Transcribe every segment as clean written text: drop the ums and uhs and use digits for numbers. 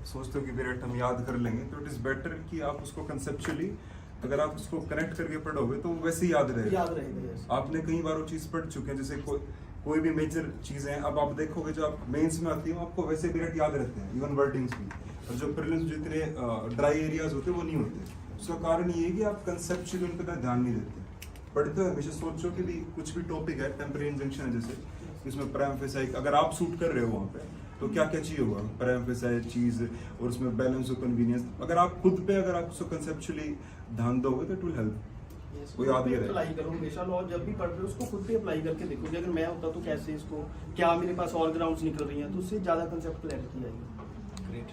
सोचते हो कि पीरियड हम याद कर लेंगे, तो इट इज़ बेटर कि आप उसको कंसेप्चुअली अगर आप उसको कनेक्ट करके पढ़ोगे तो वैसे ही याद रहेगा। आपने कई बार वो चीज़ पढ़ चुके हैं, जैसे कोई भी मेजर चीज़ें अब आप देखोगे जो आप मेंस में आती हो आपको वैसे पीरियड याद रहते हैं, इवन वर्डिंग्स भी। और जो प्रीलिम्स जितने ड्राई एरियाज होते हैं वो नहीं होते। उसका कारण ये है कि आप कंसेप्चुअली उन पर ध्यान नहीं देते। पढ़ते हो हमेशा सोचो कि भी कुछ भी टॉपिक है, टेम्परेरी इंजंक्शन है जैसे, इसमें प्रेएम्फेसाइक अगर आप शूट कर रहे हो वहाँ पे तो क्या क्या चाहिए होगा, प्रेएम्फेसाइक चीज़ और उसमें बैलेंस और कन्वीनियंस। अगर आप खुद पे अगर आप उसको कंसेप्चुअली ध्यान दोगे तो इट विल हेल्प। वो याद ही अप्लाई करो हमेशा, लॉ जब भी पढ़ रहे हो उसको खुद पे अप्लाई करके देखो कि अगर मैं होता तो कैसे इसको, क्या मेरे पास और ग्राउंड्स निकल रही हैं, तो उससे ज़्यादा कंसेप्ट क्लैरिटी आएगी। ग्रेट।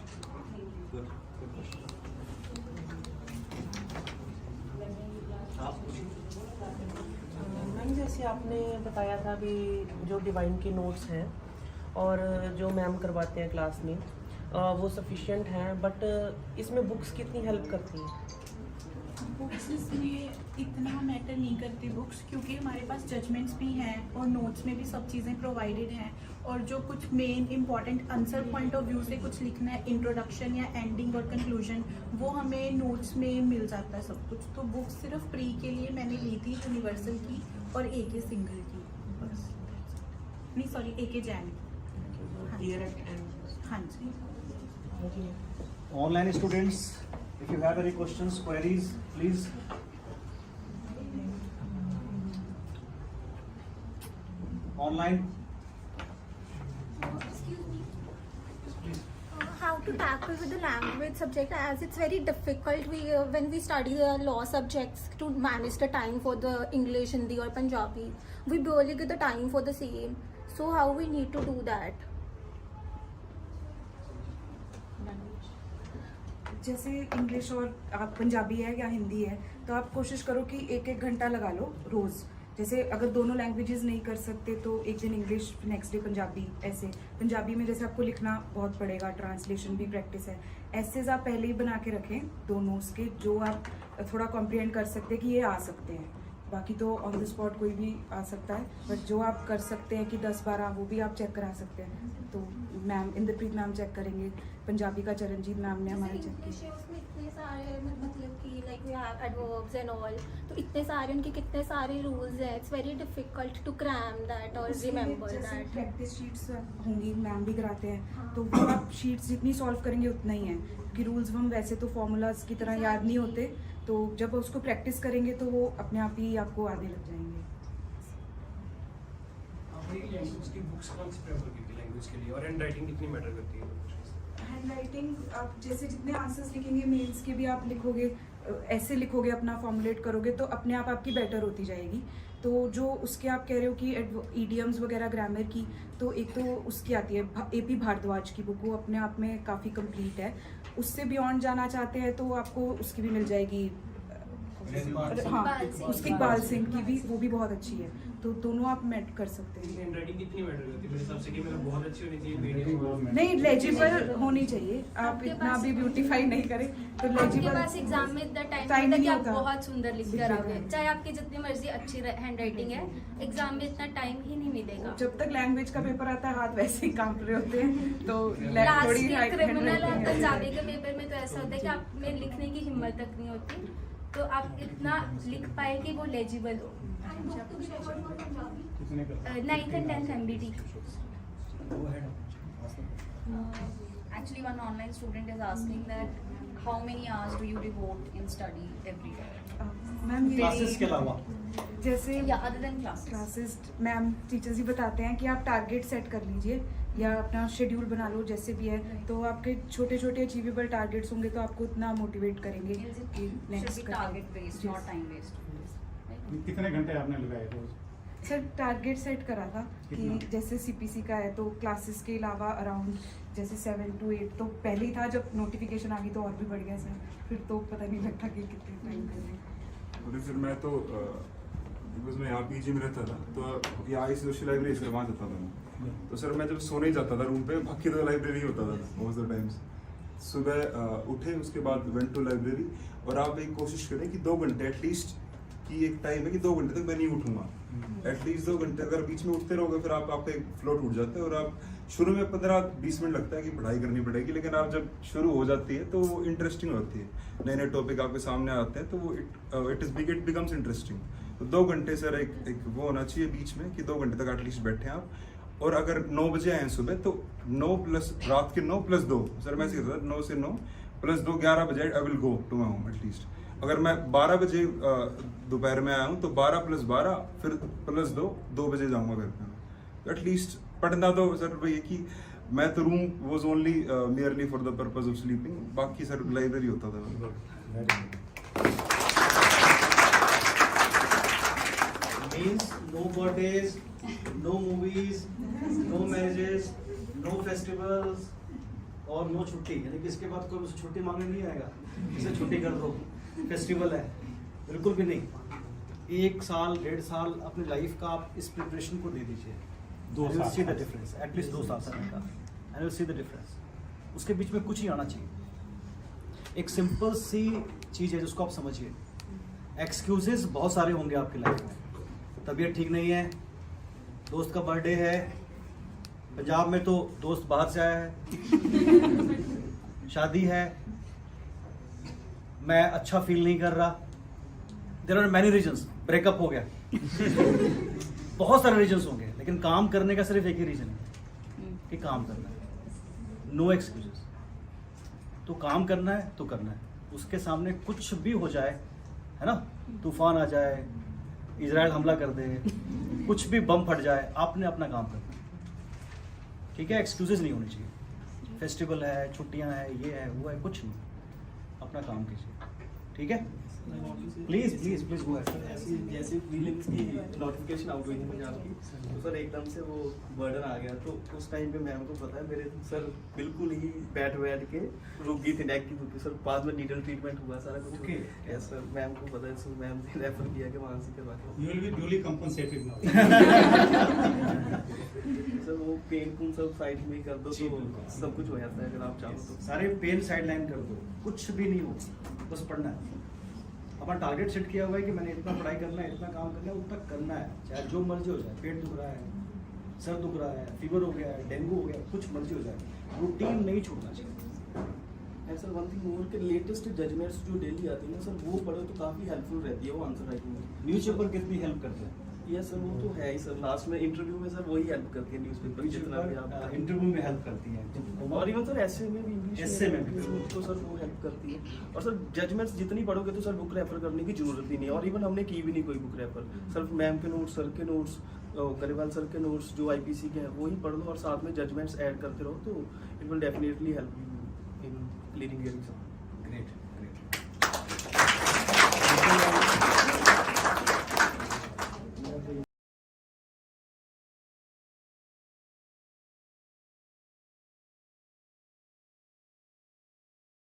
मैम जैसे आपने बताया था कि जो डिवाइन के नोट्स हैं और जो मैम करवाते हैं क्लास में वो सफिशिएंट हैं, बट इसमें बुक्स कितनी हेल्प करती हैं? बुक्स इसमें इतना मैटर नहीं करती बुक्स, क्योंकि हमारे पास जजमेंट्स भी हैं और नोट्स में भी सब चीज़ें प्रोवाइडेड हैं। और जो कुछ main important answer point of view से कुछ लिखना है, इंट्रोडक्शन या एंडिंग और कंक्लूजन, वो हमें नोट्स में मिल जाता है सब कुछ। तो बुक्स सिर्फ प्री के लिए मैंने ली थी, यूनिवर्सल की और AK सिंगल की बस, नहीं सॉरी AK जैन की। हाँ जी। Online students, if you have any questions, queries, please. Online. Excuse me. How to tackle with the language subject, as it's very difficult when we study the law subjects to manage the time for the English, Hindi or Punjabi. We barely get the time for the same. So how we need to do that? जैसे English और आप पंजाबी है या हिंदी है तो आप कोशिश करो कि 1-1 घंटा लगा लो रोज़। जैसे अगर दोनों लैंग्वेजेस नहीं कर सकते तो एक दिन इंग्लिश, नेक्स्ट डे पंजाबी। ऐसे पंजाबी में जैसे आपको लिखना बहुत पड़ेगा, ट्रांसलेशन भी प्रैक्टिस है। ऐसे आप पहले ही बना के रखें 2 नोट्स के, जो आप थोड़ा कॉम्प्रिहेंड कर सकते हैं कि ये आ सकते हैं। बाकी तो ऑन द स्पॉट कोई भी आ सकता है, बट जो आप कर सकते हैं कि 10-12 वो भी आप चेक करा सकते हैं। तो मैम इंद्रप्रीत मैम चेक करेंगे, पंजाबी का चरणजीत मैम ने हमारे चेक किया। उसमें इतने सारे मतलब कि like we have adverbs and all, तो इतने सारे उनके कितने सारे रूल्स हैं, it's very difficult to cram that और रिमेंबर दैट। प्रैक्टिस शीट्स होंगी, मैम भी कराते हैं, तो वो आप शीट्स जितनी सॉल्व करेंगे उतना ही है, क्योंकि रूल्स हम वैसे तो फॉर्मूलाज की तरह याद नहीं होते। तो जब उसको प्रैक्टिस करेंगे तो वो अपने आप ही आपको आने लग जाएंगे। लैंग्वेज की बुक्स कौन सी प्रेफर करती है लैंग्वेज के लिए, और हैंड राइटिंग कितनी मैटर करती है? हैंड राइटिंग आप जैसे जितने आंसर्स लिखेंगे मेंस के भी आप लिखोगे, ऐसे लिखोगे, अपना फॉर्मुलेट करोगे तो अपने आप आपकी बेटर होती जाएगी। तो जो उसके आप कह रहे हो कि ईडियम्स वगैरह ग्रामर की, तो एक तो उसकी आती है AP भारद्वाज की बुक, वो अपने आप में काफ़ी कंप्लीट है। उससे बियॉन्ड जाना चाहते हैं तो आपको उसकी भी मिल जाएगी, हाँ उसकी इकबाल सिंह की भी, वो भी बहुत अच्छी है। तो दोनों आप मैट कर सकते हैं। हैंड राइटिंग कितनी मैटर करती है? मेरे हिसाब से कि मतलब बहुत अच्छी होनी चाहिए, मीडियम नहीं, लेजिबल होनी चाहिए। आप इतना भी ब्यूटीफाई नहीं करें तो लेजिबल। आपके पास एग्जाम में इतना टाइम टाइम होता है नहीं कि आप होता। बहुत सुंदर लिख कर आओगे, चाहे आपकी जितनी मर्जी अच्छी हैंड राइटिंग है, एग्जाम में इतना टाइम ही नहीं मिलेगा। जब तक लैंग्वेज का पेपर आता है हाथ वैसे ही कांप रहे होते हैं। तो लास्ट थोड़ी क्रिमिनल और पंजाबी के पेपर में तो ऐसा होता है कि आप में लिखने की हिम्मत तक नहीं होती, तो आप इतना लिख पाए कि वो लेजिबल हो। 9th and 10th MBT. Actually, one online student is asking that how many hours do you devote in study every day? Ma'am classes के अलावा जैसे Yeah, other than classes. Ma'am teachers ही बताते हैं कि आप टारगेट सेट कर लीजिए या अपना शेड्यूल बना लो, जैसे भी है। तो आपके छोटे छोटे अचीवेबल टारगेट्स होंगे तो आपको इतना मोटिवेट करेंगे कि Should next be target based, not time based. कितने घंटे आपने लगाए रोज? सर टारगेट सेट करा था कि कितना? जैसे CPC का है तो क्लासेस के अलावा अराउंड जैसे 7 to 8, तो पहले ही था, जब नोटिफिकेशन आ गई तो और भी बढ़ गया सर, फिर तो पता नहीं लगता कि कितने टाइम कर और फिर मैं तो बिकॉज मैं यहाँ PG में रहता था तो यहाँ इस सोशल लाइब्रेरी से वहाँ जाता था मैं। तो सर मैं जब सोने ही जाता था रूम पे, बाकी तो लाइब्रेरी होता था मोस्ट ऑफ द टाइम्स। सुबह उठे, उसके बाद वेंट टू लाइब्रेरी। और आप एक कोशिश करें कि 2 घंटे एटलीस्ट कि एक टाइम है कि 2 घंटे तक मैं नहीं उठूंगा। एटलीस्ट 2 घंटे अगर बीच में उठते रहोगे फिर आपका एक फ्लो टूट जाता है, और आप शुरू में 15-20 मिनट लगता है कि पढ़ाई करनी पड़ेगी, लेकिन आप जब शुरू हो जाती है तो वो इंटरेस्टिंग होती है, नए नए टॉपिक आपके सामने आते हैं तो वो इट बिकम्स इंटरेस्टिंग। तो 2 घंटे सर एक वो होना चाहिए बीच में कि 2 घंटे तक एटलीस्ट बैठे आप। और अगर 9 बजे आए सुबह तो 9 प्लस रात के 9 + 2 सर मैं सीखा 9 से 9 + 2 11 बजे I will go to my home at least. अगर मैं 12 बजे दोपहर में आया हूँ तो 12 + 12 फिर +2 बजे जाऊँगा घर पे। एटलीस्ट पढ़ना तो सर वही है कि मैं तो room was only merely for the purpose of sleeping, बाकी सर लाइब्रेरी होता था। Means no birthdays, no movies, no marriages, no festivals और no छुट्टी, यानी कि इसके बाद कोई मुझसे छुट्टी मांगने नहीं आएगा, इसे छुट्टी कर दो, फेस्टिवल है, बिल्कुल भी नहीं। 1 साल 1.5 साल अपनी लाइफ का आप इस प्रिपरेशन को दे दीजिए, 2 साल सी द डिफरेंस, एटलीस्ट 2 साल समय का, and will see the difference. उसके बीच में कुछ ही आना चाहिए। एक सिंपल सी चीज़ है जिसको आप समझिए। एक्सक्यूजेस बहुत सारे होंगे आपकी लाइफ में, तबीयत ठीक नहीं है, दोस्त का बर्थडे है, पंजाब में तो दोस्त बाहर से आया है, शादी है, मैं अच्छा फील नहीं कर रहा, there are many reasons, breakup हो गया, बहुत सारे रीजंस होंगे, लेकिन काम करने का सिर्फ एक ही रीजन है कि काम करना है, नो एक्सक्यूजेस। तो काम करना है तो करना है, उसके सामने कुछ भी हो जाए, है ना, तूफान आ जाए, इजराइल हमला कर दे, कुछ भी बम फट जाए, आपने अपना काम करना है, ठीक है। एक्सक्यूजेस नहीं होने चाहिए। फेस्टिवल है, छुट्टियां हैं, ये है वो है, कुछ नहीं, अपना काम कीजिए, ठीक है। Please please please go ahead. ऐसी जैसे फीलिंग्स की नोटिफिकेशन आउट हुई थी पंजाब की, तो सर एकदम से वो बर्डन आ गया, तो उस टाइम पे मैम को पता है मेरे सर बिल्कुल ही बैठ के रुक गई थी, नेक की दुखी सर, बाद में नीडल ट्रीटमेंट हुआ सारा कुछ। Okay. यस सर, मैम को पता है, सर मैम ने रेफर किया कि वहाँ से करवा के। You will be duly compensated now. Sir वो पेन सब साइड में कर दो तो सब कुछ हो जाता है अगर आप चाहो तो। सारे पेन साइड लाइन कर दो, कुछ भी नहीं हो, बस पढ़ना है। अपना टारगेट सेट किया हुआ है कि मैंने इतना पढ़ाई करना है, इतना काम करना है, उतना करना है, चाहे जो मर्जी हो जाए, पेट दुख रहा है, सर दुख रहा है, फीवर हो गया है, डेंगू हो गया, कुछ मर्जी हो जाए, रूटीन नहीं छोड़ना चाहिए। And sir one thing more के लेटेस्ट जजमेंट्स जो डेली आती है ना सर, वो पढ़ो तो काफ़ी हेल्पफुल रहती है वो आंसर राइटिंग में। न्यूज़पेपर कितनी हेल्प करते हैं? यस सर, वो तो है ही सर, लास्ट में इंटरव्यू में सर वही हेल्प करती है न्यूज़पेपर जितना भी आप इंटरव्यू में हेल्प करती है, और इवन सर ऐसे में भी इंग्लिश ऐसे में भी तो सर वो हेल्प करती है। और सर जजमेंट्स जितनी पढ़ोगे तो सर बुक रेफर करने की जरूरत ही नहीं है, और इवन हमने की भी नहीं कोई बुक रेफर। सर मैम के नोट्स, सर के नोट्स, करेवाल सर के नोट्स जो आईपीसी के हैं वो ही पढ़ लो, और साथ में जजमेंट्स ऐड करते रहो, तो it will definitely help you in clearing your exam. Great great.